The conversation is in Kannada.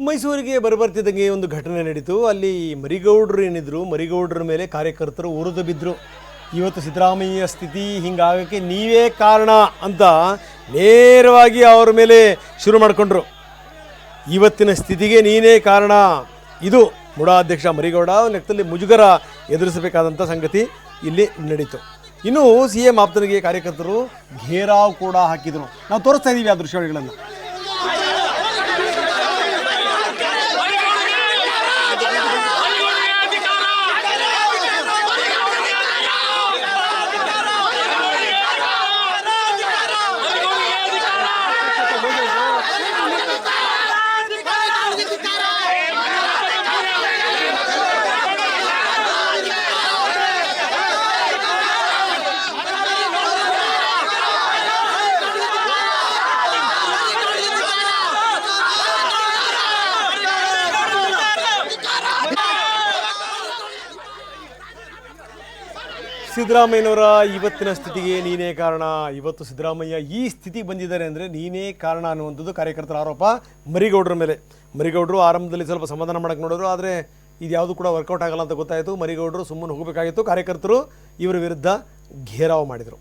ಮೈಸೂರಿಗೆ ಬರಬರ್ತಿದ್ದಂಗೆ ಒಂದು ಘಟನೆ ನಡೀತು. ಅಲ್ಲಿ ಮರಿಗೌಡರು ಏನಿದ್ರು, ಮರಿಗೌಡರ ಮೇಲೆ ಕಾರ್ಯಕರ್ತರು ಉರಿದು ಬಿದ್ದರು. ಇವತ್ತು ಸಿದ್ದರಾಮಯ್ಯ ಸ್ಥಿತಿ ಹಿಂಗಾಗಕ್ಕೆ ನೀವೇ ಕಾರಣ ಅಂತ ನೇರವಾಗಿ ಅವ್ರ ಮೇಲೆ ಶುರು ಮಾಡಿಕೊಂಡ್ರು. ಇವತ್ತಿನ ಸ್ಥಿತಿಗೆ ನೀನೇ ಕಾರಣ, ಇದು ಮುಡಾ ಅಧ್ಯಕ್ಷ ಮರಿಗೌಡ ಲೆಕ್ಕದಲ್ಲಿ ಮುಜುಗರ ಎದುರಿಸಬೇಕಾದಂಥ ಸಂಗತಿ ಇಲ್ಲಿ ನಡೀತು. ಇನ್ನು ಸಿ ಎಂ ಆಪ್ತನಿಗೆ ಕಾರ್ಯಕರ್ತರು ಘೇರಾವ್ ಕೂಡ ಹಾಕಿದರು. ನಾವು ತೋರಿಸ್ತಾ ಇದ್ದೀವಿ ಆ ದೃಶ್ಯಾವಳಿಗಳನ್ನು. ಸಿದ್ದರಾಮಯ್ಯನವರ ಇವತ್ತಿನ ಸ್ಥಿತಿಗೆ ನೀನೇ ಕಾರಣ. ಇವತ್ತು ಸಿದ್ದರಾಮಯ್ಯ ಈ ಸ್ಥಿತಿಗೆ ಬಂದಿದ್ದಾರೆ ಅಂದರೆ ನೀನೇ ಕಾರಣ ಅನ್ನುವಂಥದ್ದು ಕಾರ್ಯಕರ್ತರ ಆರೋಪ ಮರಿಗೌಡರ ಮೇಲೆ. ಮರಿಗೌಡರು ಆರಂಭದಲ್ಲಿ ಸ್ವಲ್ಪ ಸಮಾಧಾನ ಮಾಡೋಕ್ಕೆ ನೋಡಿದ್ರು, ಆದರೆ ಇದು ಯಾವುದು ಕೂಡ ವರ್ಕೌಟ್ ಆಗಲ್ಲ ಅಂತ ಗೊತ್ತಾಯಿತು. ಮರಿಗೌಡರು ಸುಮ್ಮನೆ ಹೋಗಬೇಕಾಗಿತ್ತು. ಕಾರ್ಯಕರ್ತರು ಇವರ ವಿರುದ್ಧ ಘೇರಾವ್ ಮಾಡಿದರು.